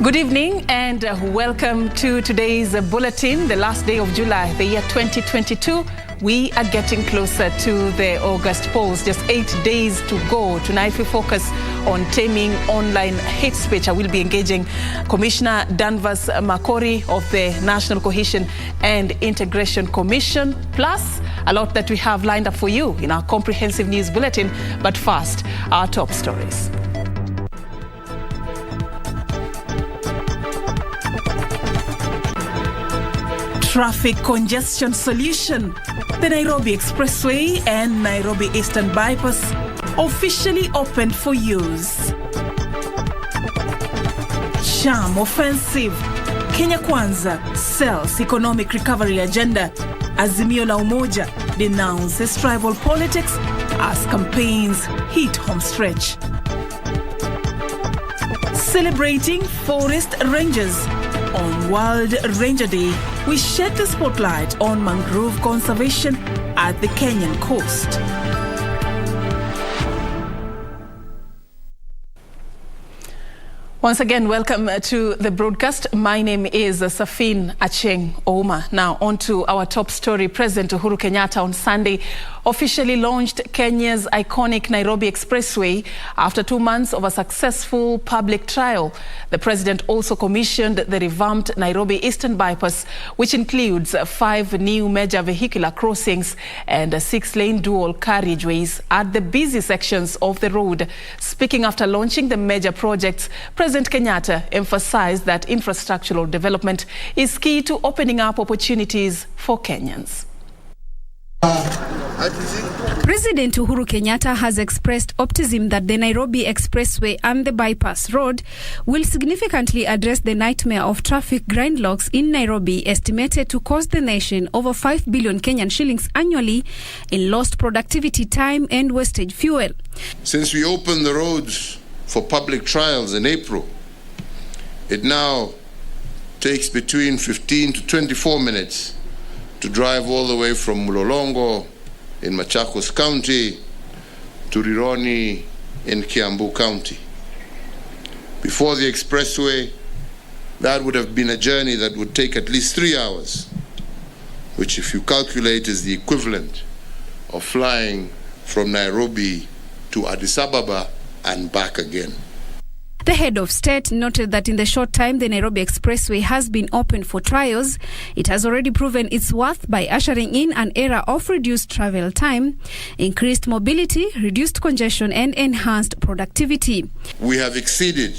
Good evening and welcome to today's bulletin, the last day of July, the year 2022. We are getting closer to the August polls, just 8 days to go. Tonight we focus on taming online hate speech. I will be engaging Commissioner Danvers Makori of the National Cohesion and Integration Commission, plus a lot that we have lined up for you in our comprehensive news bulletin. But first, our top stories. Traffic congestion solution. The Nairobi Expressway and Nairobi Eastern Bypass officially opened for use. Sham offensive. Kenya Kwanza sells economic recovery agenda. Azimio la Umoja denounces tribal politics as campaigns hit home stretch. Celebrating forest rangers. On World Ranger Day, we shed the spotlight on mangrove conservation at the Kenyan coast. Once again, welcome to the broadcast. My name is Serfine Achieng. Now, on to our top story. President Uhuru Kenyatta on Sunday officially launched Kenya's iconic Nairobi Expressway after 2 months of a successful public trial. The president also commissioned the revamped Nairobi Eastern Bypass, which includes 5 new major vehicular crossings and 6-lane dual carriageways at the busy sections of the road. Speaking after launching the major projects, President Kenyatta emphasized that infrastructural development is key to opening up opportunities for Kenyans. President Uhuru Kenyatta has expressed optimism that the Nairobi Expressway and the Bypass Road will significantly address the nightmare of traffic grindlocks in Nairobi, estimated to cost the nation over 5 billion Kenyan shillings annually in lost productivity, time and wastage fuel. Since we opened the roads for public trials in April, it now takes between 15 to 24 minutes to drive all the way from Mulolongo in Machakos County to Rironi in Kiambu County. Before the expressway, that would have been a journey that would take at least 3 hours, which if you calculate is the equivalent of flying from Nairobi to Addis Ababa and back again. The head of state noted that in the short time the Nairobi Expressway has been open for trials, it has already proven its worth by ushering in an era of reduced travel time, increased mobility, reduced congestion and enhanced productivity. We have exceeded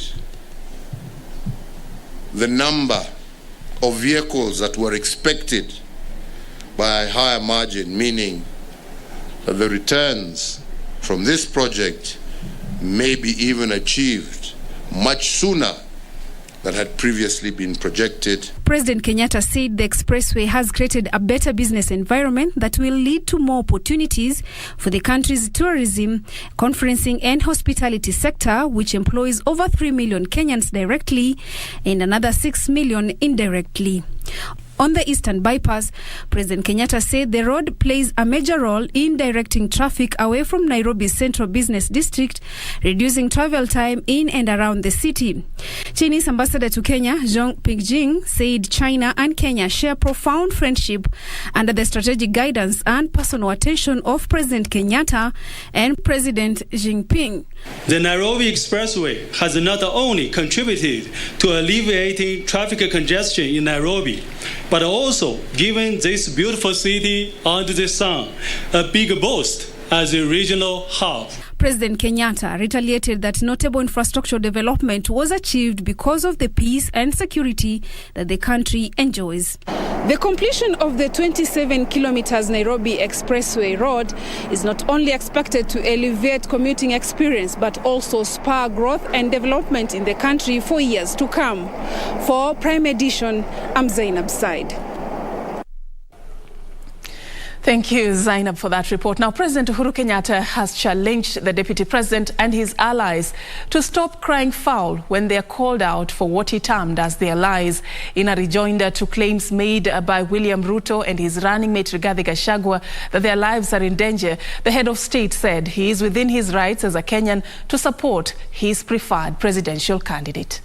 the number of vehicles that were expected by a higher margin, meaning that the returns from this project may be even achieved much sooner than had previously been projected. President Kenyatta said the expressway has created a better business environment that will lead to more opportunities for the country's tourism, conferencing and hospitality sector, which employs over 3 million Kenyans directly and another 6 million indirectly. On the Eastern Bypass, President Kenyatta said the road plays a major role in directing traffic away from Nairobi's central business district, reducing travel time in and around the city. Chinese ambassador to Kenya, Zhong Pingjing, said China and Kenya share profound friendship under the strategic guidance and personal attention of President Kenyatta and President Xi Jinping. The Nairobi Expressway has not only contributed to alleviating traffic congestion in Nairobi, but also given this beautiful city under the sun a big boost as a regional hub. President Kenyatta retaliated that notable infrastructural development was achieved because of the peace and security that the country enjoys. The completion of the 27 kilometers Nairobi Expressway road is not only expected to elevate commuting experience, but also spur growth and development in the country for years to come. For Prime Edition, I'm Zainab Said. Thank you, Zainab, for that report. Now, President Uhuru Kenyatta has challenged the Deputy President and his allies to stop crying foul when they are called out for what he termed as their lies. In a rejoinder to claims made by William Ruto and his running mate Rigathi Gachagua that their lives are in danger, the head of state said he is within his rights as a Kenyan to support his preferred presidential candidate.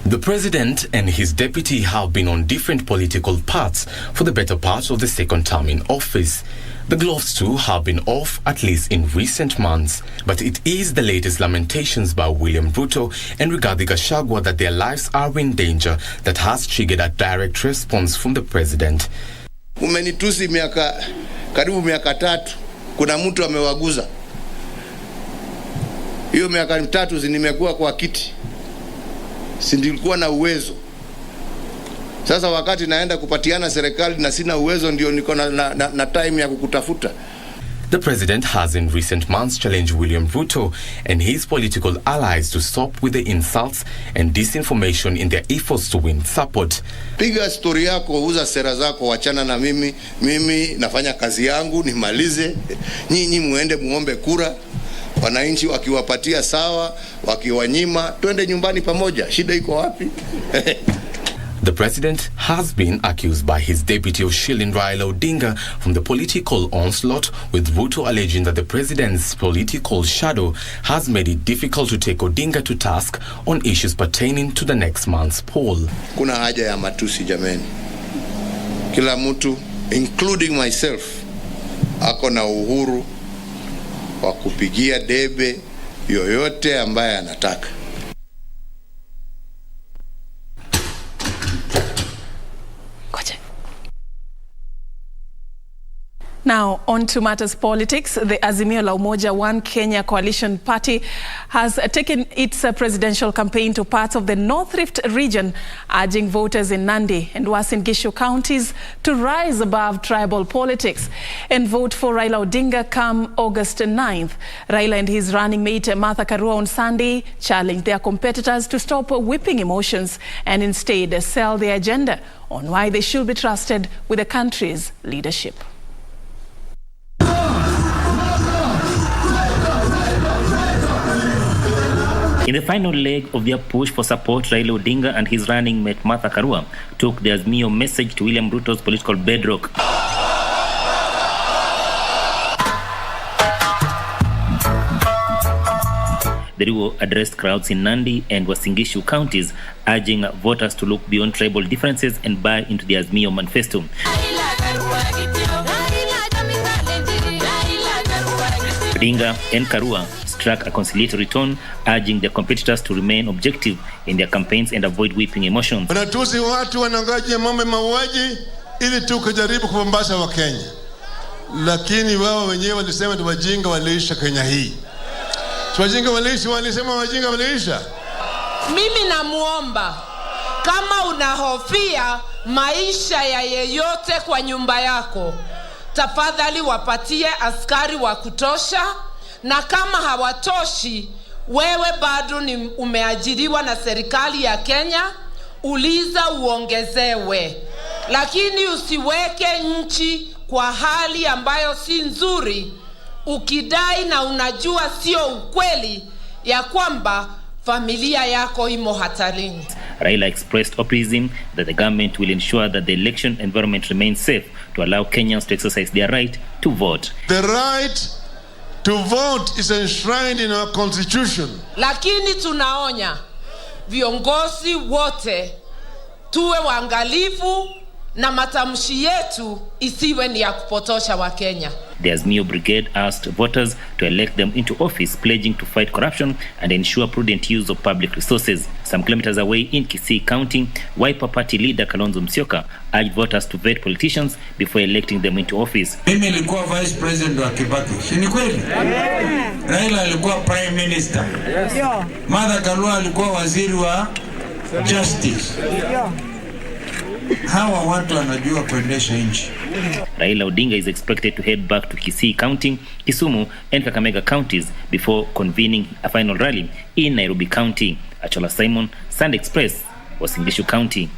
The president and his deputy have been on different political paths for the better part of the second term in office. The gloves too have been off, at least in recent months. But it is the latest lamentations by William Ruto and Rigathi Gachagua that their lives are in danger that has triggered a direct response from the president. Umenitusi karibu miaka 3, kuna mtu amewaguza. Hiyo miaka 3 nimekuwa kwa kiti. Si nilikuwa na uwezo. Sasa wakati naenda kupatiana serikali na sina uwezo, ndio niko na time ya kukutafuta. The president has in recent months challenged William Ruto and his political allies to stop with the insults and disinformation in their efforts to win support. Piga story yako, uza sera zako, wachana na mimi. Mimi nafanya kazi yangu, nimalize. Nyinyi muende muombe kura. Wananchi wakiwapatia sawa, wakiwanyima, twende nyumbani pamoja. Shida iko wapi? The president has been accused by his deputy of shielding Raila Odinga from the political onslaught, with Ruto alleging that the president's political shadow has made it difficult to take Odinga to task on issues pertaining to the next month's poll. Kuna haja ya matusi jameni. Kila mtu, including myself, ako na uhuru wa kupigia debe yoyote ambaye anataka. Now, on to matters politics. The Azimio la Umoja One Kenya Coalition Party has taken its presidential campaign to parts of the North Rift region, urging voters in Nandi and Uasin Gishu counties to rise above tribal politics and vote for Raila Odinga come August 9th. Raila and his running mate Martha Karua on Sunday challenged their competitors to stop whipping emotions and instead sell their agenda on why they should be trusted with the country's leadership. In the final leg of their push for support, Raila Odinga and his running mate Martha Karua took the Azimio message to William Ruto's political bedrock. The duo addressed crowds in Nandi and Uasin Gishu counties, urging voters to look beyond tribal differences and buy into the Azimio manifesto. Odinga and Karua struck a conciliatory tone, urging their competitors to remain objective in their campaigns and avoid whipping emotions. Wanatusi watu wanangoja mambo mauaji ili tukajaribu kupambasha wa Kenya. Lakini wao wenyewe walisema tu wajinga waliisha Kenya hii. Wajinga waliisha, walisema wajinga waliisha. Mimi namuomba, kama unahofia maisha ya yeyote kwa nyumba yako, tafadhali wapatie askari wa kutosha, na kama hawatoshi, wewe bado ni umeajiriwa na serikali ya Kenya, uliza uongezewe. Lakini usiweke nchi kwa hali ambayo si nzuri, ukidai na unajua sio ukweli ya kwamba familia yako imo hatarini. Raila expressed optimism that the government will ensure that the election environment remains safe to allow Kenyans to exercise their right to vote. The right to vote is enshrined in our constitution. Lakini tunaonya viongozi wote tuwe waangalifu na matamshi yetu isiwe ni ya kupotosha wa Kenya. The Azimio Brigade asked voters to elect them into office, pledging to fight corruption and ensure prudent use of public resources. Some kilometers away in Kisii County, Wiper Party leader Kalonzo Musyoka urged voters to vet politicians before electing them into office. Mimi nilikuwa vice president wa Kibaki. Si ni kweli? Raila alikuwa prime minister. Martha Karua alikuwa waziri wa justice. Hawa watu wanajua kuendesha nchi. Raila Odinga is expected to head back to Kisii County, Kisumu and Kakamega counties before convening a final rally in Nairobi County. Achola Simon, Sunday Express, Uasin Gishu County.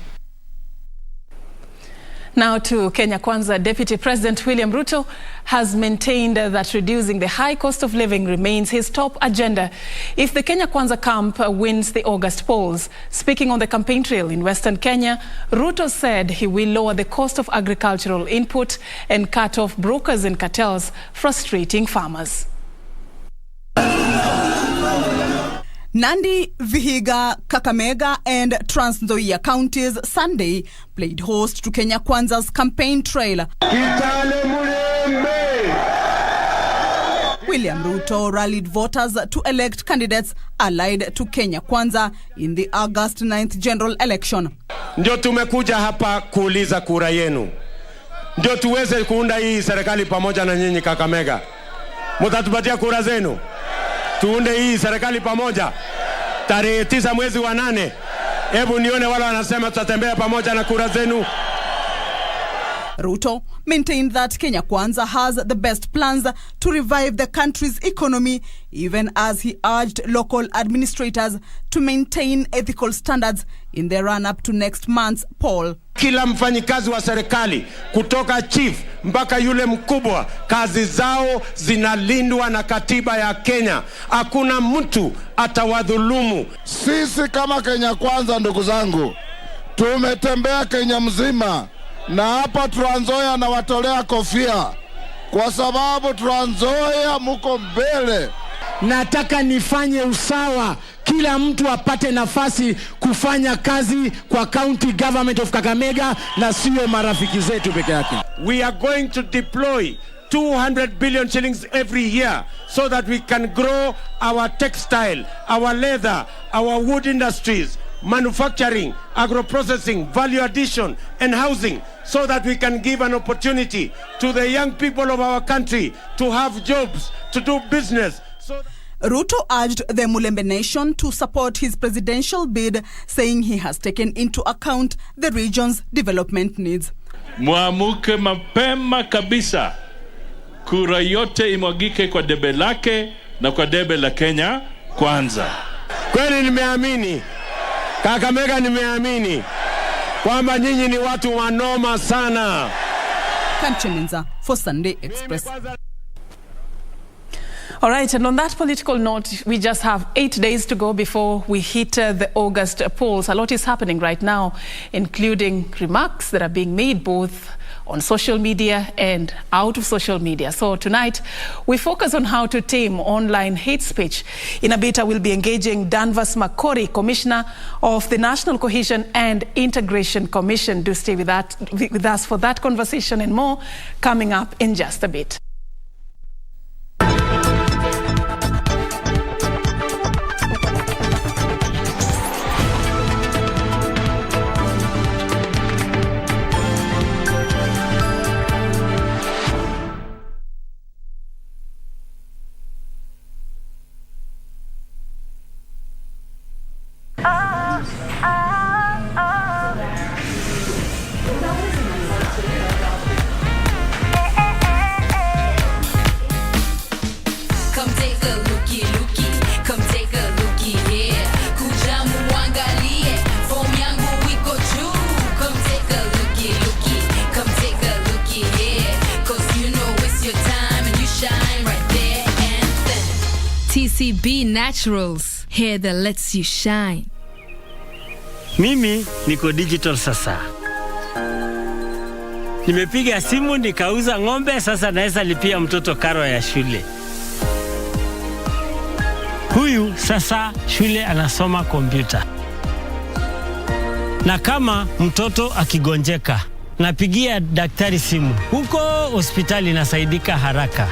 Now to Kenya Kwanza. Deputy President William Ruto has maintained that reducing the high cost of living remains his top agenda if the Kenya Kwanza camp wins the August polls. Speaking on the campaign trail in Western Kenya, Ruto said he will lower the cost of agricultural input and cut off brokers and cartels, frustrating farmers. Nandi, Vihiga, Kakamega and Trans Nzoia counties Sunday played host to Kenya Kwanza's campaign trail. William Ruto rallied voters to elect candidates allied to Kenya Kwanza in the August 9th general election. Ndio tumekuja hapa kuuliza kura yenu. Ndio tuweze kuunda hii serikali pamoja na nyinyi Kakamega. Mtatupatia kura zenu. Tuunde hii serikali pamoja. Tarehe 9 mwezi wa 8. Hebu nione wale wanasema tutatembea pamoja na kura zenu. Ruto maintained that Kenya Kwanza has the best plans to revive the country's economy, even as he urged local administrators to maintain ethical standards in the run-up to next month's poll. Kila mfanyikazi wa serikali kutoka chief mpaka yule mkubwa, kazi zao zinalindwa na katiba ya Kenya. Hakuna mtu atawadhulumu. Sisi kama Kenya Kwanza, ndugu zangu, tumetembea Kenya mzima, na hapa Trans Nzoia na watolea kofia kwa sababu Trans Nzoia mko mbele. Nataka nifanye usawa, kila mtu apate nafasi kufanya kazi kwa county government of Kakamega na sio marafiki zetu peke yake. We are going to deploy 200 billion shillings every year so that we can grow our textile, our leather, our wood industries, manufacturing, agro-processing, value addition and housing, so that we can give an opportunity to the young people of our country to have jobs, to do business. Ruto urged the Mulembe Nation to support his presidential bid, saying he has taken into account the region's development needs. Muamuke mapema kabisa. Kura yote imwagike kwa debe lake na kwa debe la Kenya Kwanza. Kweli nimeamini, Kakamega nimeamini, kwamba nyinyi ni watu wanoma sana. Kanchemenza for Sunday Express. All right, and on that political note, we just have 8 days to go before we hit the August polls. A lot is happening right now, including remarks that are being made both on social media and out of social media. So tonight, we focus on how to tame online hate speech. In a bit, I will be engaging Danvas Makori, Commissioner of the National Cohesion and Integration Commission. Do stay with us for that conversation and more coming up in just a bit. TCB Naturals, hair that lets you shine. Mimi niko digital sasa. Nimepiga simu nikauza ng'ombe, sasa naweza lipia mtoto karo ya shule. Huyu sasa shule anasoma kompyuta. Na kama mtoto akigonjeka, napigia daktari simu. Huko hospitali nasaidika haraka.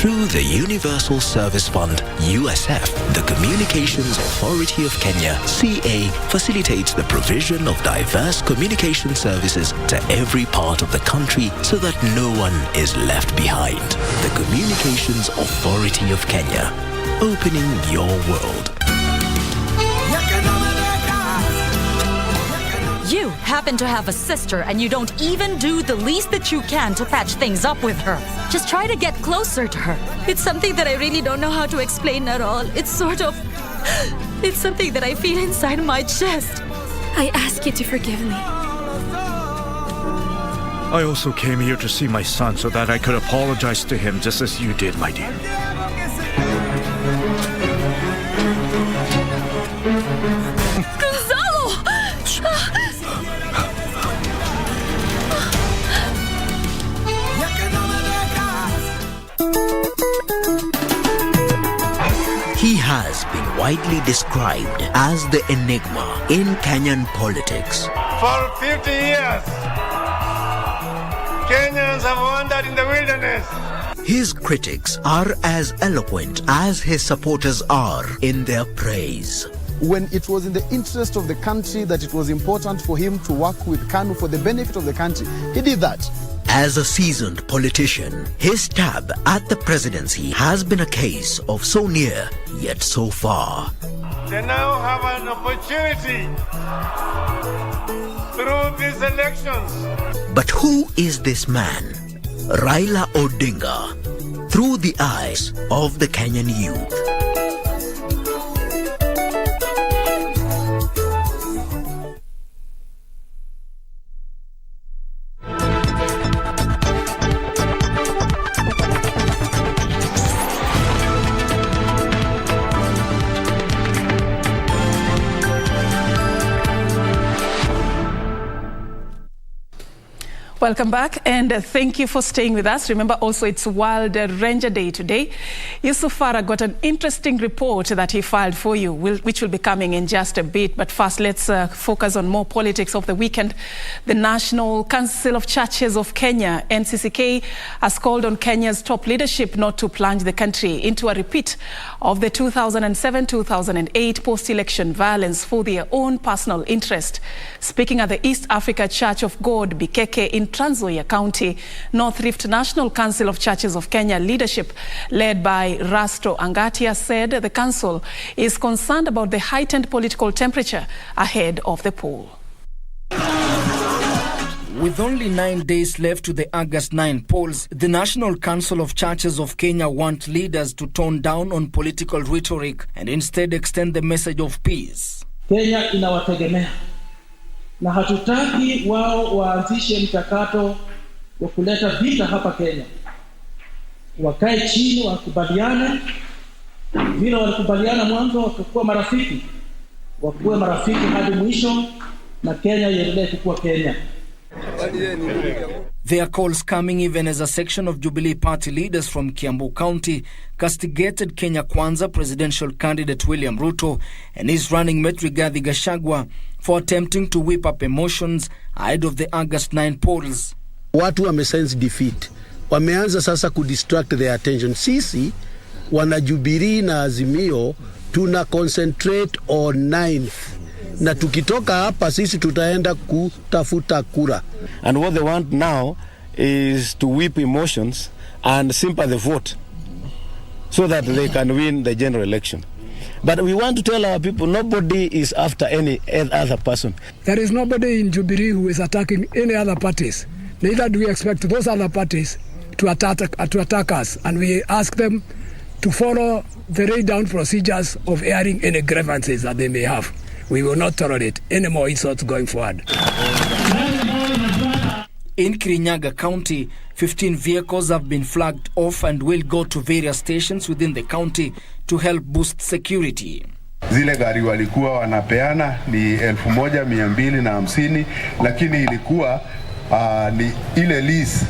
Through the Universal Service Fund, USF, the Communications Authority of Kenya, CA, facilitates the provision of diverse communication services to every part of the country so that no one is left behind. The Communications Authority of Kenya, opening your world. You happen to have a sister and you don't even do the least that you can to patch things up with her. Just try to get closer to her. It's something that I really don't know how to explain at all. It's something that I feel inside my chest. I ask you to forgive me. I also came here to see my son so that I could apologize to him just as you did, my dear. widely described as the enigma in Kenyan politics. For 50 years, Kenyans have wandered in the wilderness. His critics are as eloquent as his supporters are in their praise. When it was in the interest of the country that it was important for him to work with KANU for the benefit of the country, he did that. As a seasoned politician, his stab at the presidency has been a case of so near yet so far. They now have an opportunity through these elections. But who is this man? Raila Odinga, through the eyes of the Kenyan youth. Welcome back, and thank you for staying with us. Remember also it's World Ranger Day today. Yusuf Farah got an interesting report that he filed for you, which will be coming in just a bit. But first, let's focus on more politics of the weekend. The National Council of Churches of Kenya, NCCK, has called on Kenya's top leadership not to plunge the country into a repeat of the 2007-2008 post-election violence for their own personal interest. Speaking at the East Africa Church of God, Bikeke, in Trans Nzoia County, North Rift National Council of Churches of Kenya leadership, led by Rasto Angatia, said the council is concerned about the heightened political temperature ahead of the poll. With only 9 days left to the August 9 polls, the National Council of Churches of Kenya want leaders to tone down on political rhetoric and instead extend the message of peace. Kenya inawategemea na hatutaki wao waanzishe mchakato wa kuleta vita hapa Kenya. Wakae chini wakubaliane, vile walikubaliana mwanzo wakakuwa marafiki, wakuwe marafiki hadi mwisho na Kenya iendelee kuwa Kenya. Their calls coming even as a section of Jubilee Party leaders from Kiambu County castigated Kenya Kwanza presidential candidate William Ruto and his running mate Rigathi Gachagua for attempting to whip up emotions ahead of the August 9 polls. Watu wamesense defeat. Wameanza sasa kudistract their attention. Sisi, wana Jubilee na Azimio, tuna concentrate on 9th. Na tukitoka hapa sisi tutaenda kutafuta kura. And what they want now is to whip emotions and sympathy vote so that they can win the general election. But we want to tell our people nobody is after any other person. There is nobody in Jubilee who is attacking any other parties. Neither do we expect those other parties to attack us. And we ask them to follow the laid-down procedures of airing any grievances that they may have. We will not tolerate any more insults going forward. In Kirinyaga County, 15 vehicles have been flagged off and will go to various stations within the county to help boost security. Zile gari walikuwa wanapeana ni 1250, lakini ilikuwa ni ile lease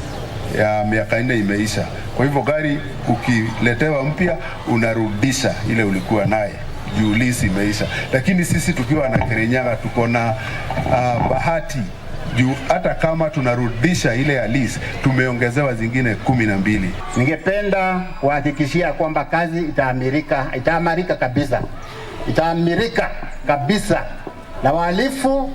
ya miaka 4 imeisha. Kwa hivyo gari ukiletewa mpya unarudisha ile ulikuwa naye juu lease imeisha. Lakini sisi tukiwa na Kirinyaga tuko na bahati juu hata kama tunarudisha ile ya lease tumeongezewa zingine 12. Ningependa kuhakikishia kwamba kazi itaamirika kabisa. Itaamirika kabisa na wahalifu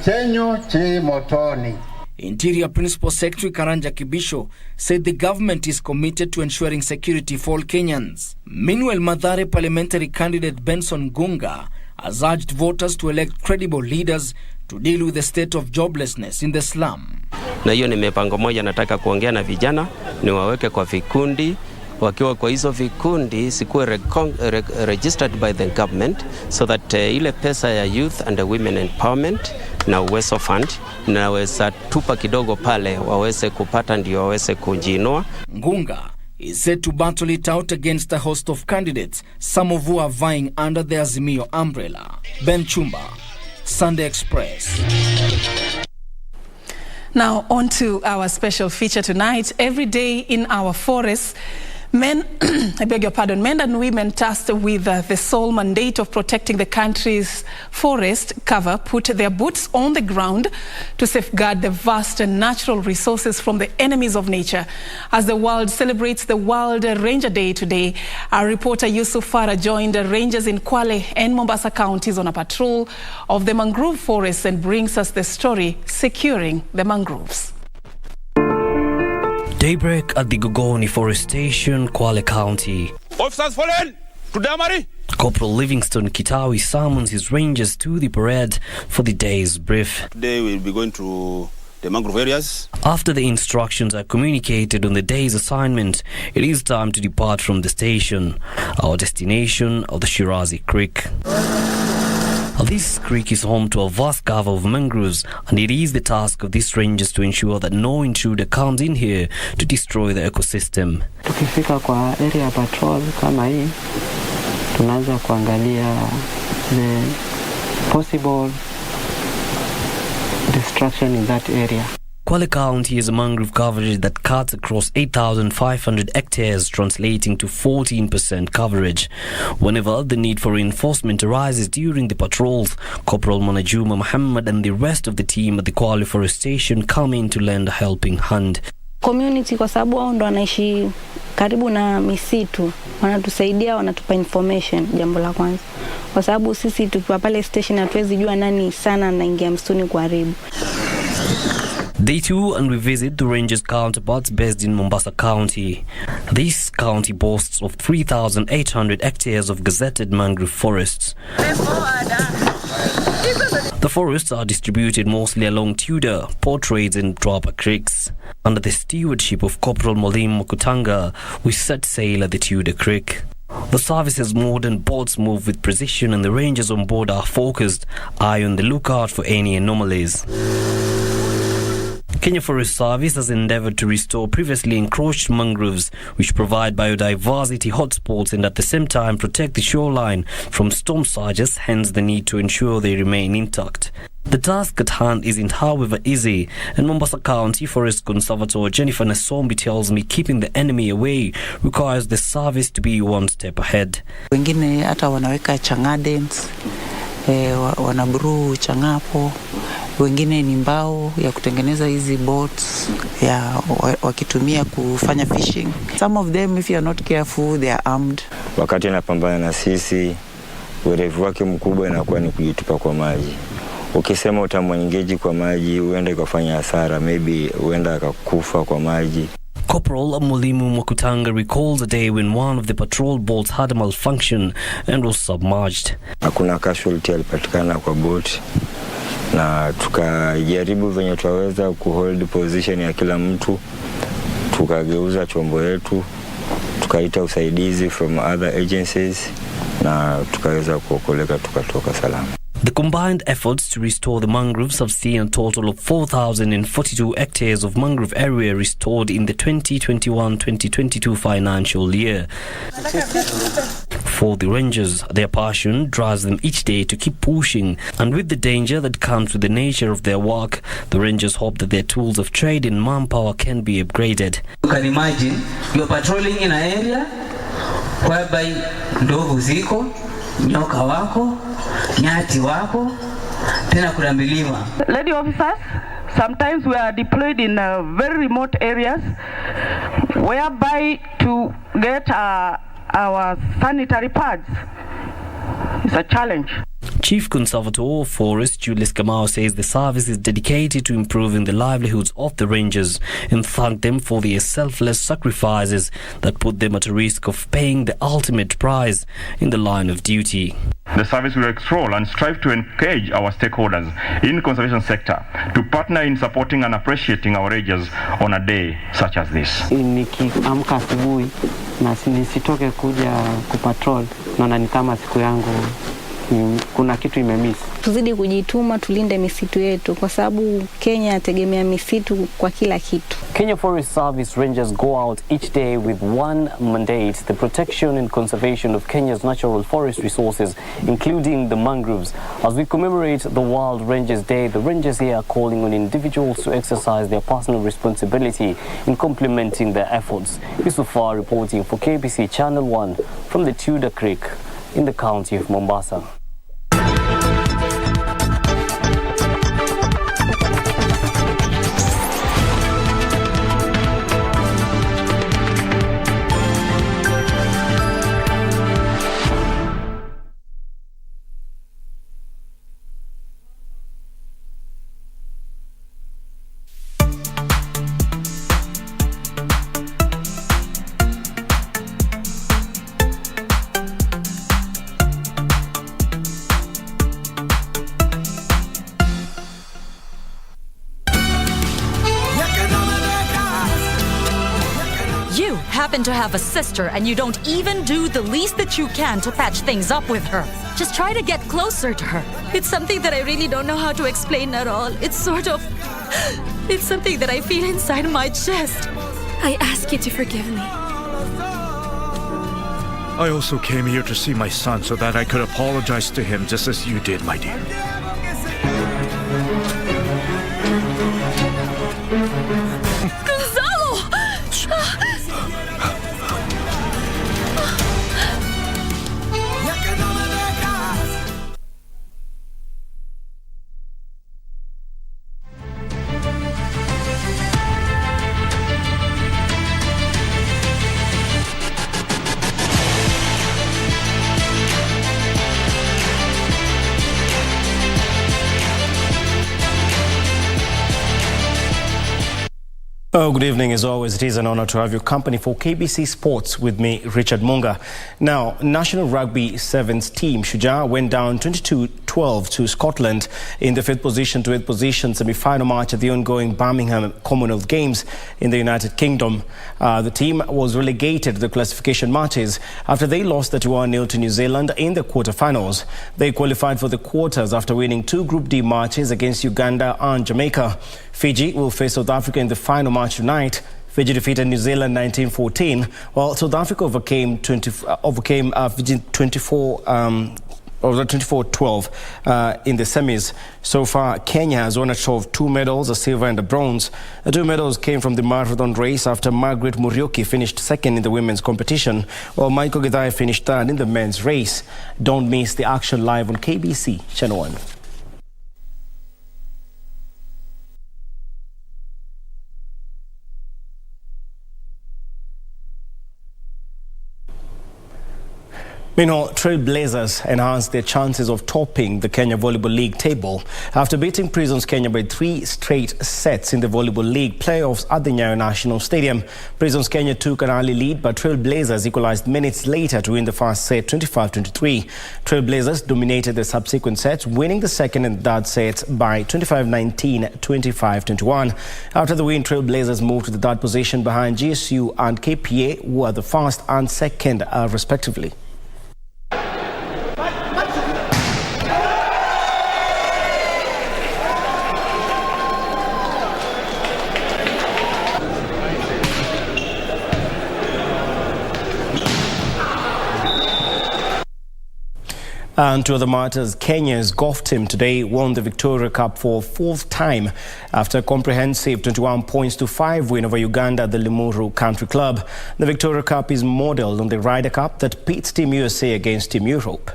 chenyo chi motoni. Interior Principal Secretary Karanja Kibisho said the government is committed to ensuring security for all Kenyans. Meanwhile, Mathare parliamentary candidate Benson Gunga has urged voters to elect credible leaders to deal with the state of joblessness in the slum. Na hiyo ni mipango moja nataka kuongea na vijana, ni waweke kwa vikundi, wakiwa kwa hizo vikundi sikuwe registered by the government so that ile pesa ya youth and women empowerment na Uwezo Fund naweza tupa kidogo pale waweze kupata ndio waweze kujiinua. Ngunga is set to battle it out against a host of candidates, some of who are vying under the Azimio umbrella. Ben Chumba, Sunday Express. Now on to our special feature tonight. Every day in our forests, Men and women tasked with the sole mandate of protecting the country's forest cover put their boots on the ground to safeguard the vast natural resources from the enemies of nature. As the world celebrates the World Ranger Day today, our reporter Yusuf Farah joined rangers in Kwale and Mombasa counties on a patrol of the mangrove forests and brings us the story securing the mangroves. Daybreak at the Gogoni Forest Station, Kwale County. Officers fallen! To Damari! Corporal Livingston Kitawi summons his rangers to the parade for the day's brief. Today we'll be going to the mangrove areas. After the instructions are communicated on the day's assignment, it is time to depart from the station. Our destination of the Shirazi Creek. This creek is home to a vast cover of mangroves, and it is the task of these rangers to ensure that no intruder comes in here to destroy the ecosystem. Tukifika kwa area patrol kama hii, tunaanza kuangalia the possible destruction in that area. Kwale County is a mangrove coverage that cuts across 8,500 hectares, translating to 14% coverage. Whenever the need for reinforcement arises during the patrols, Corporal Manajuma Muhammad and the rest of the team at the Kwale Forest Station come in to lend a helping hand. Community kwa sababu wao ndo wanaishi karibu na misitu, wanatusaidia, wanatupa information, jambo la kwanza. Kwa sababu sisi tukiwa pale station hatuwezi jua nani sana anaingia msituni kuharibu. Day 2, and we visit the Rangers counterparts based in Mombasa County. This county boasts of 3,800 hectares of gazetted mangrove forests. The forests are distributed mostly along Tudor, Portrades and Dropper creeks. Under the stewardship of Corporal Molim Mokutanga, we set sail at the Tudor Creek. The service's modern boats move with precision, and the rangers on board are focused, eye on the lookout for any anomalies. Kenya Forest Service has endeavoured to restore previously encroached mangroves, which provide biodiversity hotspots and at the same time protect the shoreline from storm surges, hence the need to ensure they remain intact. The task at hand isn't, however, easy, and Mombasa County Forest Conservator Jennifer Nasombi tells me keeping the enemy away requires the service to be one step ahead. Wengine hata wanaweka changardens, wanabrew changapo, wengine ni mbao ya kutengeneza hizi boats ya wakitumia kufanya fishing. Some of them, if you are not careful, they are armed. Wakati anapambana na sisi, urefu wake mkubwa inakuwa ni kujitupa kwa maji. Ukisema utamwengeji kwa maji, huenda ikafanya hasara, maybe huenda akakufa kwa maji. Corporal Mulimu Mokutanga recalls a day when one of the patrol boats had a malfunction and was submerged. Hakuna casualty alipatikana kwa boat, na tukajaribu venye tuweza kuhold position ya kila mtu, tukageuza chombo yetu, tukaita usaidizi from other agencies, na tukaweza kuokoleka, tukatoka salama. The combined efforts to restore the mangroves have seen a total of 4,042 hectares of mangrove area restored in the 2021-2022 financial year. For the rangers, their passion drives them each day to keep pushing, and with the danger that comes with the nature of their work, the rangers hope that their tools of trade and manpower can be upgraded. You can imagine you're patrolling in an area whereby ndovu ziko, nyoka wako, nyati wako, tena kuna milima. Lady officers, sometimes we are deployed in very remote areas whereby to get our sanitary pads is a challenge. Chief Conservator of Forest Julius Kamau says the service is dedicated to improving the livelihoods of the rangers and thanked them for their selfless sacrifices that put them at a risk of paying the ultimate price in the line of duty. The service will explore and strive to engage our stakeholders in conservation sector to partner in supporting and appreciating our rangers on a day such as this. Nikiamka asubuhi na nisitoke kuja kupatrol, naona ni kama siku yangu kuna kitu imemiss. Tuzidi kujituma, tulinde misitu yetu kwa sababu Kenya yategemea misitu kwa kila kitu. Kenya Forest Service rangers go out each day with one mandate: the protection and conservation of Kenya's natural forest resources, including the mangroves. As we commemorate the World Rangers Day, the rangers here are calling on individuals to exercise their personal responsibility in complementing their efforts. Yusufar reporting for KBC Channel 1 from the Tudor Creek in the county of Mombasa. Happen to have a sister and you don't even do the least that you can to patch things up with her. Just try to get closer to her. It's something that I really don't know how to explain at all. It's something that I feel inside my chest. I ask you to forgive me. I also came here to see my son so that I could apologize to him just as you did, my dear. Oh, good evening. As always, it is an honor to have your company for KBC Sports with me, Richard Munga. Now, National Rugby Sevens team Shujaa went down 22-12 to Scotland in the 5th position to 8th position semi-final match at the ongoing Birmingham Commonwealth Games in the United Kingdom. The team was relegated to the classification matches after they lost 31-0 to New Zealand in the quarterfinals. They qualified for the quarters after winning 2 Group D matches against Uganda and Jamaica. Fiji will face South Africa in the final match tonight. Fiji defeated New Zealand 19-14, while South Africa overcame Fiji 24-12 in the semis. So far, Kenya has won a show of 2 medals, a silver and a bronze. The 2 medals came from the marathon race after Margaret Muriuki finished second in the women's competition, while Michael Githai finished third in the men's race. Don't miss the action live on KBC Channel 1. Meanwhile, Trailblazers enhanced their chances of topping the Kenya Volleyball League table after beating Prisons Kenya by 3 straight sets in the Volleyball League playoffs at the Nyayo National Stadium. Prisons Kenya took an early lead, but Trailblazers equalized minutes later to win the first set 25-23. Trailblazers dominated the subsequent sets, winning the second and third sets by 25-19, 25-21. After the win, Trailblazers moved to the third position behind GSU and KPA, who are the first and second respectively. And to other matters, Kenya's golf team today won the Victoria Cup for 4th time after a comprehensive 21-5 win over Uganda at the Limuru Country Club. The Victoria Cup is modelled on the Ryder Cup that pits Team USA against Team Europe.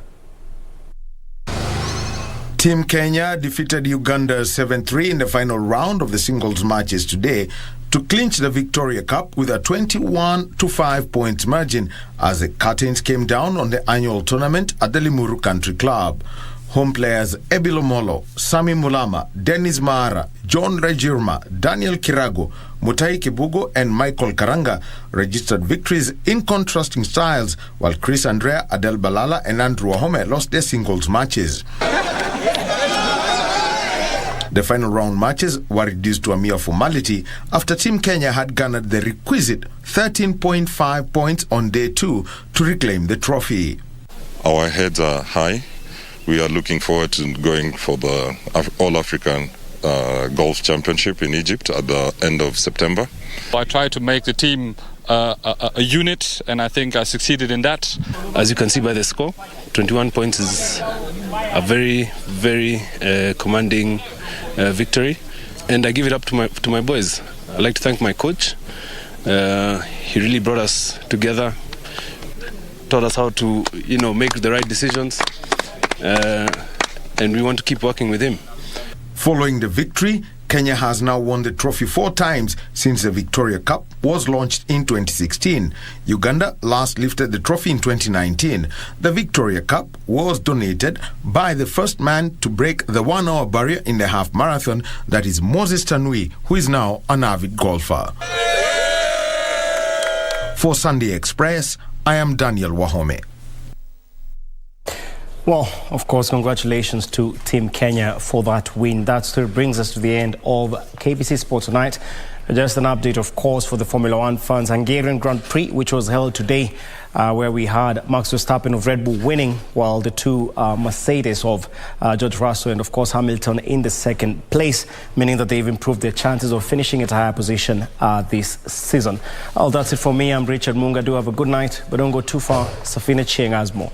Team Kenya defeated Uganda 7-3 in the final round of the singles matches today to clinch the Victoria Cup with a 21-5 points margin as the curtains came down on the annual tournament at the Limuru Country Club. Home players Ebilo Molo, Sami Mulama, Dennis Maara, John Regirma, Daniel Kirago, Mutai Kibugo and Michael Karanga registered victories in contrasting styles, while Chris Andrea, Adel Balala and Andrew Wahome lost their singles matches. The final round matches were reduced to a mere formality after Team Kenya had garnered the requisite 13.5 points on day 2 to reclaim the trophy. Our heads are high. we are looking forward to going for the All-African Golf Championship in Egypt at the end of September. I tried to make the team a unit, and I think I succeeded in that. As you can see by the score, 21 points is a very, very commanding victory, and I give it up to my boys. I'd like to thank my coach. He really brought us together, taught us how to, make the right decisions, and we want to keep working with him. Following the victory, Kenya has now won the trophy 4 times since the Victoria Cup was launched in 2016. Uganda last lifted the trophy in 2019. The Victoria Cup was donated by the first man to break the 1-hour barrier in the half marathon, that is Moses Tanui, who is now an avid golfer. For Sunday Express, I am Daniel Wahome. Well, of course, congratulations to Team Kenya for that win. That still brings us to the end of KBC Sports Tonight. Just an update, of course, for the Formula One fans. Hungarian Grand Prix, which was held today, where we had Max Verstappen of Red Bull winning, while the two Mercedes of George Russell and, of course, Hamilton in the second place, meaning that they've improved their chances of finishing at a higher position this season. Well, that's it for me. I'm Richard Munga. Do have a good night, but don't go too far. Serfine Achieng has more.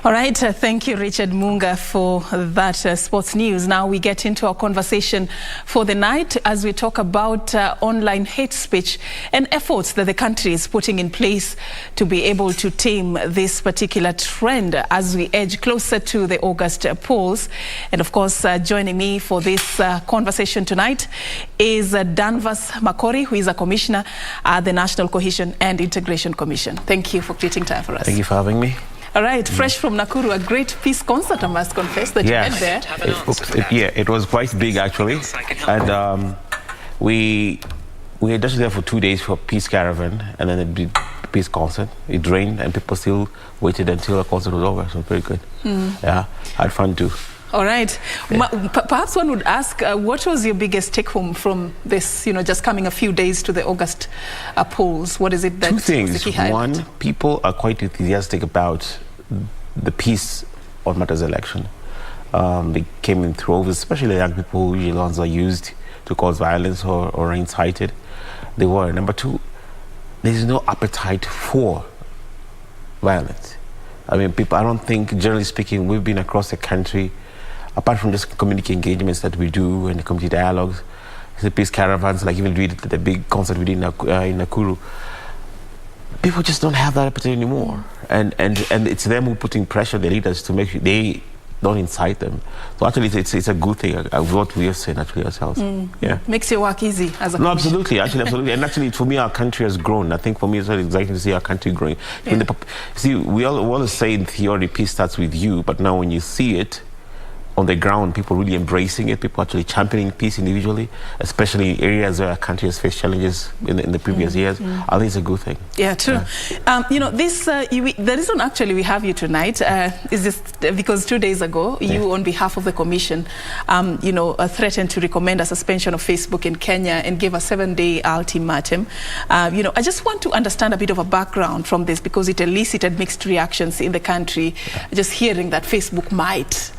All right, thank you, Richard Munga, for that sports news. Now we get into our conversation for the night as we talk about online hate speech and efforts that the country is putting in place to be able to tame this particular trend as we edge closer to the August polls. And of course, joining me for this conversation tonight is Danvas Makori, who is a commissioner at the National Cohesion and Integration Commission. Thank you for creating time for us. Thank you for having me. All right, fresh from Nakuru, a great peace concert, I must confess, that you had there. It was quite big, actually. And we were just there for 2 days for peace caravan, and then it did peace concert. It rained, and people still waited until the concert was over, so very good. Yeah, had fun too. All right. Yeah. Perhaps one would ask, what was your biggest take-home from this, just coming a few days to the August polls? What is it that... Two things. One, people are quite enthusiastic about the peace on matters election. They came in droves, especially the young people who usually ones are used to cause violence or are incited. They were. Number two, there's no appetite for violence. I mean, people, I don't think, generally speaking, we've been across the country, apart from just community engagements that we do and the community dialogues, the peace caravans, like even the big concert we did in Nakuru, people just don't have that appetite anymore. And it's them who putting pressure on the leaders to make sure they don't incite them. So actually, it's a good thing. What we are saying actually ourselves. Yeah, makes your work easy as a no, absolutely, absolutely. And actually, for me, our country has grown. I think for me, it's really exciting to see our country growing. Yeah. See, we always say in theory, peace starts with you, but now when you see it on the ground, people really embracing it, people actually championing peace individually, especially in areas where our country has faced challenges in the previous years. I think it's a good thing. Yeah, true. Yeah. The reason actually we have you tonight is just because 2 days ago, you on behalf of the Commission, threatened to recommend a suspension of Facebook in Kenya and gave a 7-day ultimatum. I just want to understand a bit of a background from this because it elicited mixed reactions in the country. Just hearing that Facebook might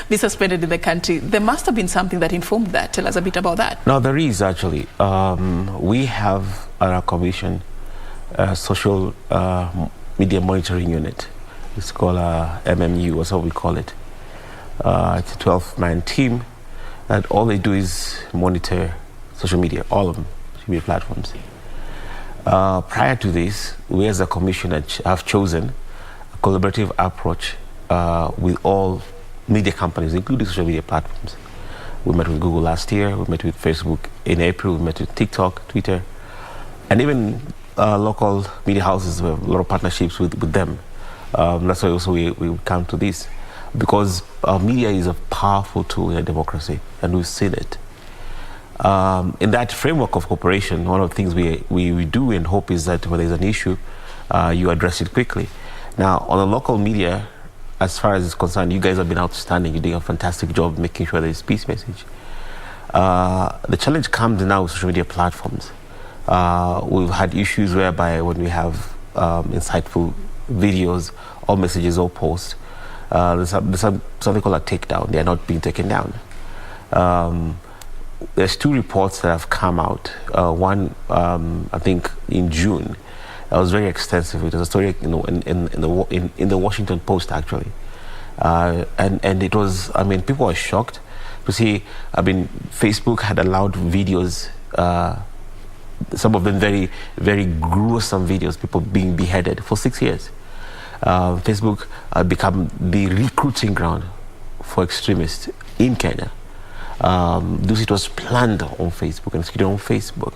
be suspended in the country. There must have been something that informed that. Tell us a bit about that. No, there is actually. We have at our commission a social media monitoring unit. It's called MMU, that's what we call it. It's a 12-man team, and all they do is monitor social media, all of them, social media platforms. Prior to this, we as a commission have chosen a collaborative approach with all media companies, including social media platforms. We met with Google last year, we met with Facebook in April, we met with TikTok, Twitter, and even local media houses. We have a lot of partnerships with them. That's why also we come to this, because media is a powerful tool in a democracy, and we've seen it. In that framework of cooperation, one of the things we do and hope is that when there's an issue, you address it quickly. Now, on the local media, as far as it's concerned, you guys have been outstanding. You're doing a fantastic job making sure there's peace message. The challenge comes now with social media platforms. We've had issues whereby when we have insightful videos or messages or posts, there's something called a takedown. They are not being taken down. There's 2 reports that have come out. One, I think, in June. That was very extensive. It was a story, in the Washington Post, actually, and it was. I mean, people were shocked to see. I mean, Facebook had allowed videos, some of them very, very gruesome videos, people being beheaded for 6 years. Facebook become the recruiting ground for extremists in Kenya. It was planned on Facebook and executed on Facebook.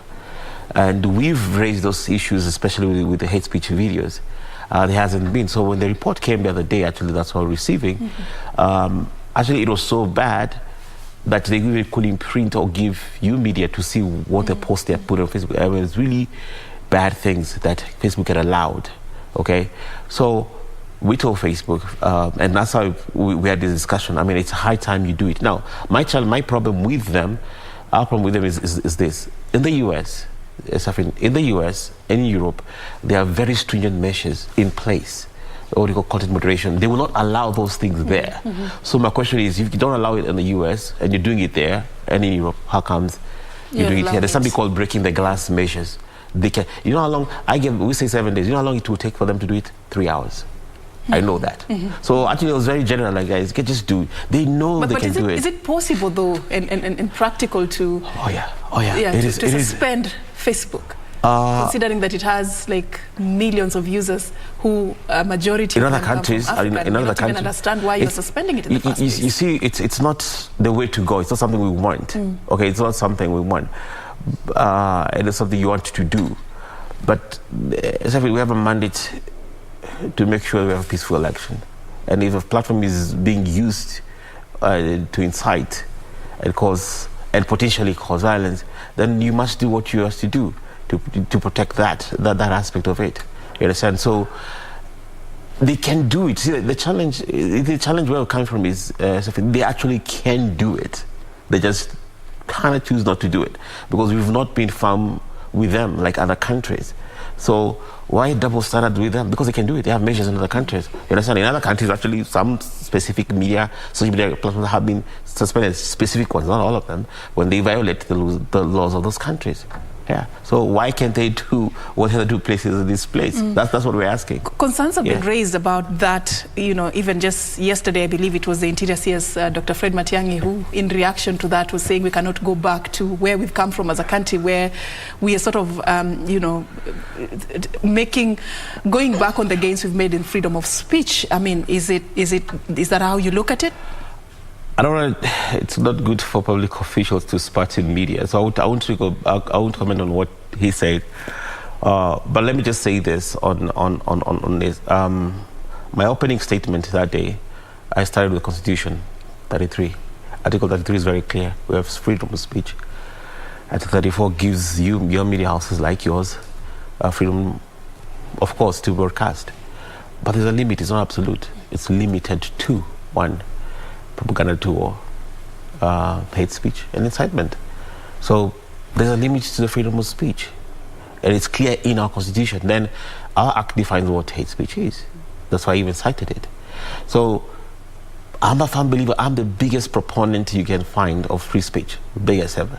And we've raised those issues, especially with the hate speech videos. There hasn't been. So when the report came the other day, actually, that's what we're receiving. Actually, it was so bad that they really couldn't print or give you media to see what the post they had put on Facebook. I mean, it's really bad things that Facebook had allowed. Okay? So we told Facebook, and that's how we had this discussion. I mean, it's high time you do it. Now, my problem with them, our problem with them is this. In the US, in the US and in Europe, there are very stringent measures in place, what you call content moderation. They will not allow those things there. So my question is, if you don't allow it in the US and you're doing it there and in Europe, how comes you're doing it here? There's something called breaking the glass measures. They can, you know how long, we say 7 days, you know how long it will take for them to do it? 3 hours. I know that. So actually it was very general, like, guys, can just do it. They know they can do it. Is it possible though and practical to to suspend Facebook? Considering that it has like millions of users who majority in of other countries, in other countries, understand why you're suspending it in the first place. You see, it's not the way to go. It's not something we want. Okay, it's not something we want. It is something you want to do. But we have a mandate to make sure we have a peaceful election. And if a platform is being used to incite and potentially cause violence, then you must do what you have to do to protect that aspect of it. You understand? So they can do it. See, the challenge where we're coming from is they actually can do it. They just kind of choose not to do it because we've not been firm with them like other countries. So why double standard with them? Because they can do it. They have measures in other countries. You understand? In other countries, actually, some specific social media platforms have been suspended, specific ones, not all of them, when they violate the laws of those countries. Yeah. So why can't they do what other 2 places in this place? That's what we're asking. Concerns have been raised about that, even just yesterday, I believe it was the Interior CS, Dr. Fred Matiang'i, who in reaction to that was saying we cannot go back to where we've come from as a country, where we are sort of, going back on the gains we've made in freedom of speech. I mean, is that how you look at it? It's not good for public officials to spot in media. So I won't comment on what he said. But let me just say this on this. My opening statement that day, I started with Constitution 33. Article 33 is very clear. We have freedom of speech. Article 34 gives your media houses like yours freedom, of course, to broadcast. But there's a limit. It's not absolute. It's limited to 1. Propaganda, 2, hate speech and incitement. So there's a limit to the freedom of speech, and it's clear in our Constitution. Then our Act defines what hate speech is. That's why I even cited it. So I'm a firm believer. I'm the biggest proponent you can find of free speech, biggest ever.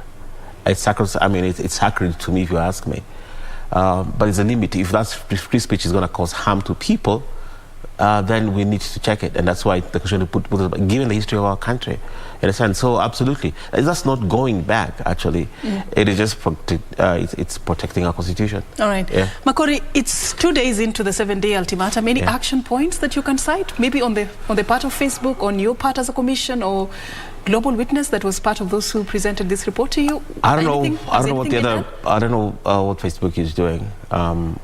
It's sacred. I mean, it's sacred to me if you ask me. But there's a limit. If that free speech is going to cause harm to people, then we need to check it, and that's why the Constitution put given the history of our country. You understand? So absolutely, that's not going back. Actually, it is just it's protecting our Constitution. All right, Makori, it's 2 days into the 7-day ultimatum. Any action points that you can cite? Maybe on the part of Facebook, on your part as a commission, or Global Witness that was part of those who presented this report to you? I don't know what Facebook is doing.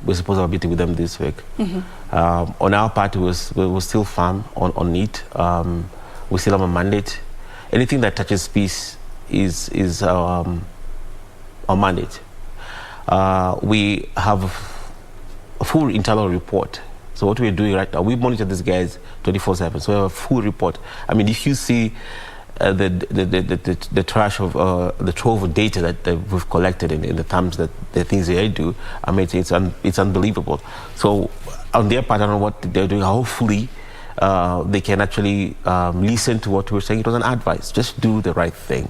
We're supposed to have a meeting with them this week. On our part, we were still firm on it. We still have a mandate. Anything that touches peace is our mandate. We have a full internal report. So what we're doing right now, we monitor these guys 24/7. So we have a full report. I mean, if you see the trash of the trove of data that we've collected in the terms that the things they do, I mean, it's unbelievable. So on their part, I don't know what they're doing. Hopefully, they can actually listen to what we're saying. It was an advice. Just do the right thing.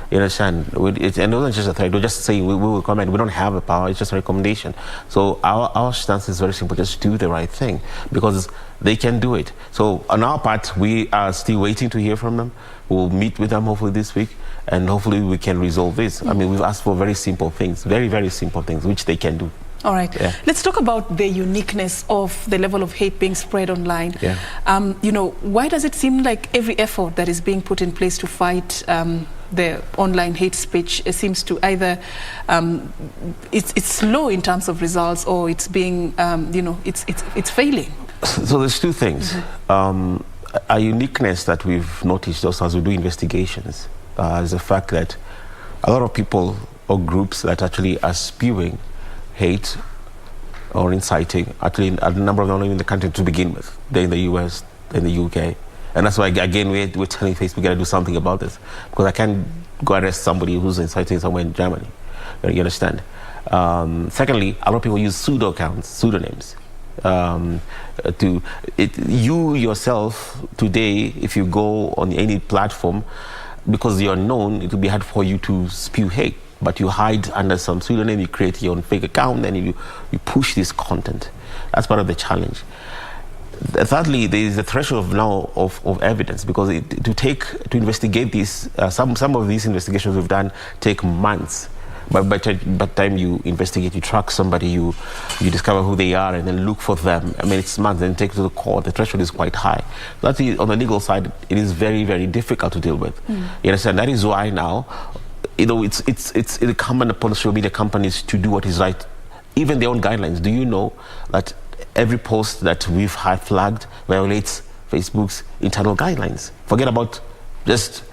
You understand? And it wasn't just a threat. We're just saying we will comment. We don't have a power. It's just a recommendation. So our stance is very simple. Just do the right thing because they can do it. So on our part, we are still waiting to hear from them. We'll meet with them hopefully this week, and hopefully we can resolve this. I mean, we've asked for very simple things, very, very simple things, which they can do. All right. Yeah. Let's talk about the uniqueness of the level of hate being spread online. Yeah. You know, why does it seem like every effort that is being put in place to fight the online hate speech seems to either it's slow in terms of results, or it's being you know, it's failing? So there's two things. A uniqueness that we've noticed also as we do investigations is the fact that a lot of people or groups that actually are spewing hate or inciting, actually a number of them in the country to begin with. They're in the US, they're in the UK. And that's why, again, we're telling Facebook, we got to do something about this. Because I can't go arrest somebody who's inciting somewhere in Germany. You understand? Secondly, a lot of people use pseudo accounts, pseudonyms. You yourself, today, if you go on any platform, because you're known, it will be hard for you to spew hate. But you hide under some pseudonym, you create your own fake account, and you push this content. That's part of the challenge. Thirdly, there is the threshold now of evidence, because to investigate this, some of these investigations we've done take months. But by the time you investigate, you track somebody, you discover who they are, and then look for them. I mean, it's months, then take to the court. The threshold is quite high. That is, on the legal side, it is very, very difficult to deal with. You understand? That is why now, you know, it's incumbent upon social media companies to do what is right, even their own guidelines. Do you know that every post that we've had flagged violates Facebook's internal guidelines? Forget about just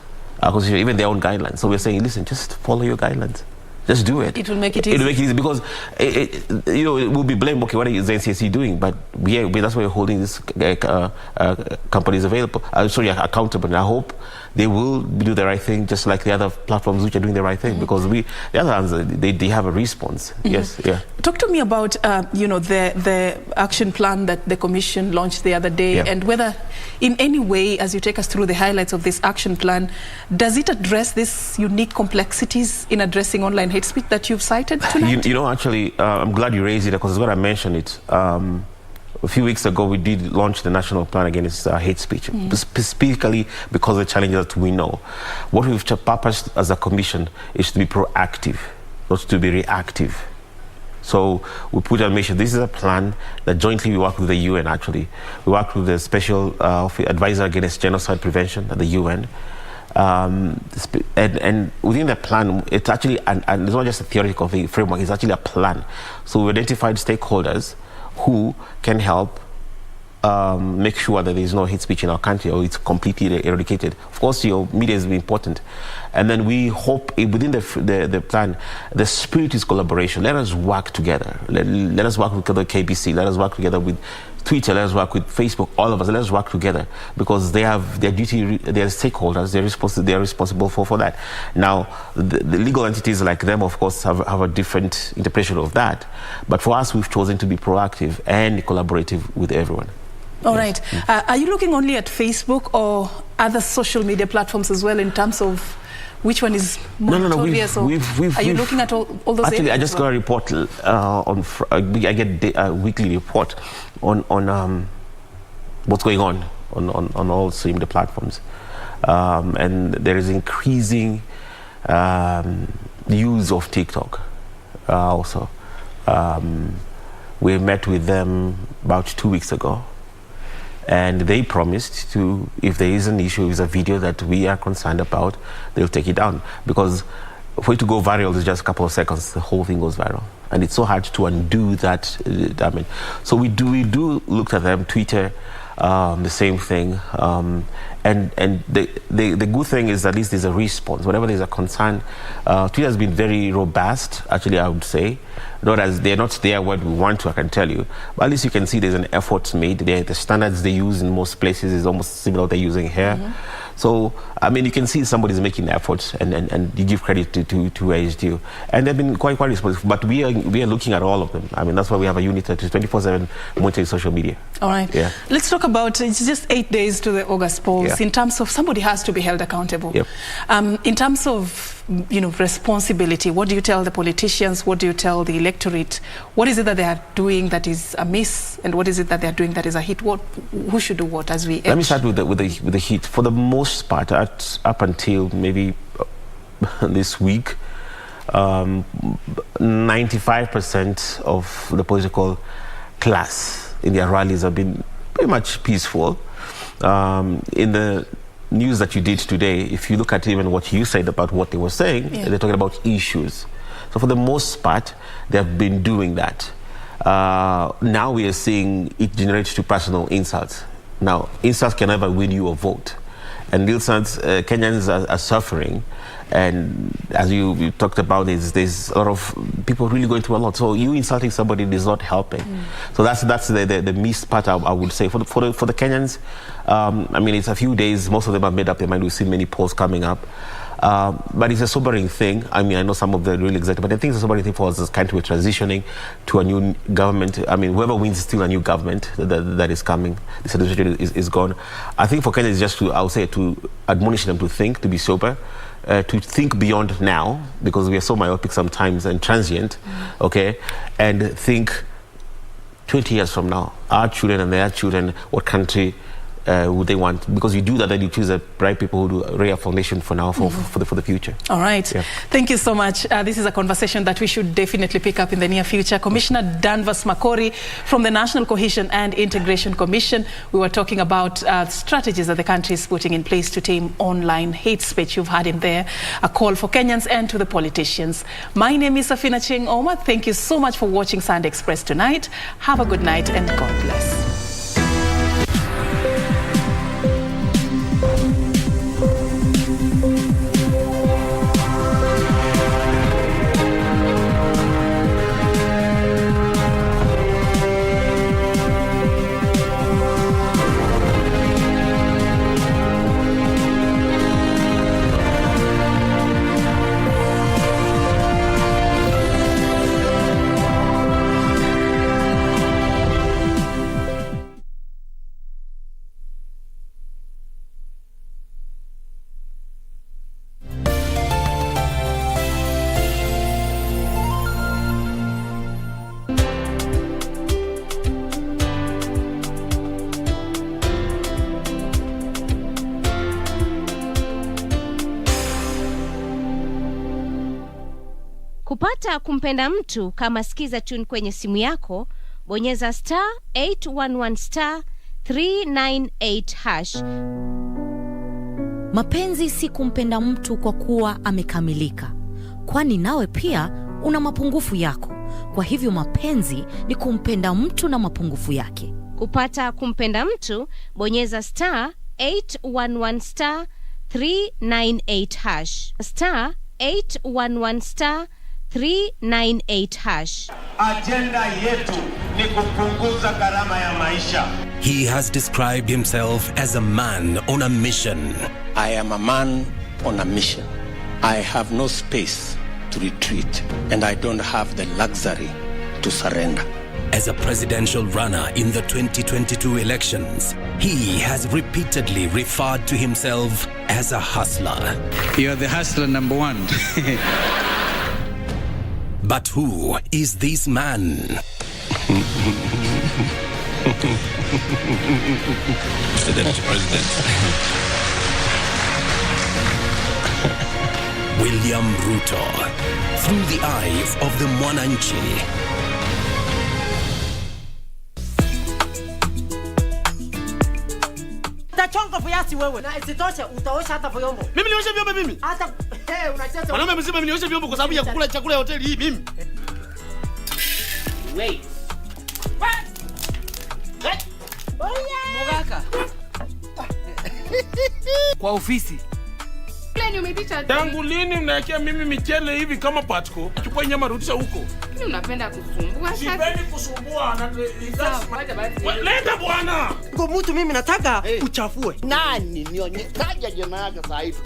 even their own guidelines. So we're saying, listen, just follow your guidelines. Just do it. It will make it easy. It will make it easy because you know, it will be blamed. Okay, what is the NCSC doing? But that's why we're holding these companies accountable. And I hope they will do the right thing, just like the other platforms which are doing the right thing. Because the other ones, they have a response. Yes, yeah. Talk to me about you know, the action plan that the Commission launched the other day, and whether in any way, as you take us through the highlights of this action plan, does it address these unique complexities in addressing online hate speech that you've cited tonight? You know, actually, I'm glad you raised it, because when I mentioned it, a few weeks ago, we did launch the national plan against hate speech, specifically because of the challenges that we know. What we've purposed as a commission is to be proactive, not to be reactive. So we put on mission. This is a plan that jointly we work with the UN, actually. We work with the Special Advisor Against Genocide Prevention at the UN. And within the plan, it's actually, and it's not just a theoretical framework, it's actually a plan. So we identified stakeholders who can help make sure that there is no hate speech in our country, or it's completely eradicated. Of course, your media is important. And then we hope within the plan, the spirit is collaboration. Let us work together. Let us work with the KBC. Let us work together with Twitter. Let us work with Facebook. All of us. Let us work together, because they have their duty. They are stakeholders. They are responsible for that. Now, the legal entities like them, of course, have a different interpretation of that. But for us, we've chosen to be proactive and collaborative with everyone. All right. Are you looking only at Facebook or other social media platforms as well, in terms of which one is more notorious? Are you looking at all those areas? Actually, I just got a report I get a weekly report on what's going on all social media platforms. And there is increasing use of TikTok also. We met with them about 2 weeks ago. And they promised to, if there is an issue, is a video that we are concerned about, they'll take it down. Because for it to go viral, it's just a couple of seconds, the whole thing goes viral. And it's so hard to undo that damage. So we do look at them. Twitter the same thing. And the good thing is at least there's a response. Whenever there's a concern, Twitter has been very robust, actually, I would say. Not as they're not there where we want to, I can tell you. But at least you can see there's an effort made. The standards they use in most places is almost similar to what they're using here. So, I mean, you can see somebody's making efforts, and you give credit to HDU. And they've been quite responsive. But we are looking at all of them. I mean, that's why we have a unit that is 24/7 monitoring social media. All right. Yeah. Let's talk about, it's just 8 days to the August polls. Yeah. In terms of somebody has to be held accountable. Yep. In terms of, responsibility, what do you tell the politicians? What do you tell the electorate? What is it that they are doing that is amiss, and what is it that they are doing that is a hit? Who should do what as we Let me start with the hit. For the most part, up until maybe this week, 95% of the political class in their rallies have been pretty much peaceful. In the news that you did today, if you look at even what you said about what they were saying, they're talking about issues. So for the most part, they have been doing that. Now we are seeing it generate to personal insults. Now, insults can never win you a vote. And insults, Kenyans are suffering. And as you talked about, there's a lot of people really going through a lot. So you insulting somebody is not helping. So that's the missed part, I would say. For the Kenyans, I mean, it's a few days. Most of them have made up their mind. We've seen many polls coming up. But it's a sobering thing. I mean, I know some of them are really excited, but I think it's a sobering thing for us as country. We're transitioning to a new government. I mean, whoever wins is still a new government that is coming. This administration is gone. I think for Kenya, it's just to admonish them to think, to be sober, to think beyond now, because we are so myopic sometimes and transient, okay? And think 20 years from now, our children and their children, what country would they want? Because you do that, then you choose the right people who do lay a foundation for now, for the future. All right. Yeah. Thank you so much. This is a conversation that we should definitely pick up in the near future. Commissioner Danvas Makori from the National Cohesion and Integration Commission. We were talking about strategies that the country is putting in place to tame online hate speech. You've had in there a call for Kenyans and to the politicians. My name is Serfine Achieng Oma. Thank you so much for watching Sunday Express tonight. Have a good night and God bless. Kupata kumpenda mtu kama sikiza tune kwenye simu yako, bonyeza star 811 star 398 hash. Mapenzi si kumpenda mtu kwa kuwa amekamilika, kwani nawe pia una mapungufu yako. Kwa hivyo mapenzi ni kumpenda mtu na mapungufu yake. Kupata kumpenda mtu, bonyeza star 811 star 398 hash. Star 811 star 398 hash. Agenda yetu ni kupunguza gharama ya maisha. He has described himself as a man on a mission. I am a man on a mission. I have no space to retreat, and I don't have the luxury to surrender. As a presidential runner in the 2022 elections, he has repeatedly referred to himself as a hustler. You're the hustler number one. But who is this man? President. William Ruto, through the eyes of the Mwananchi. Utachonga viasi wewe. Na isitoshe utaosha hata vyombo. Mimi nioshe vyombo mimi? Hata unacheza. Mwanaume mzima mimi nioshe vyombo kwa sababu ya kukula chakula ya hoteli hii mimi. Wait. What? What? Oya. Mogaka. kwa ofisi. Tangu lini unawekea mimi michele hivi kama patko? Chukua nyama rudisha huko. Lakini unapenda kusumbua sasa. Sipendi kusumbua na leta bwana. Kwa mtu mimi nataka uchafue. Nani nionyeshaje jina yake sasa hivi?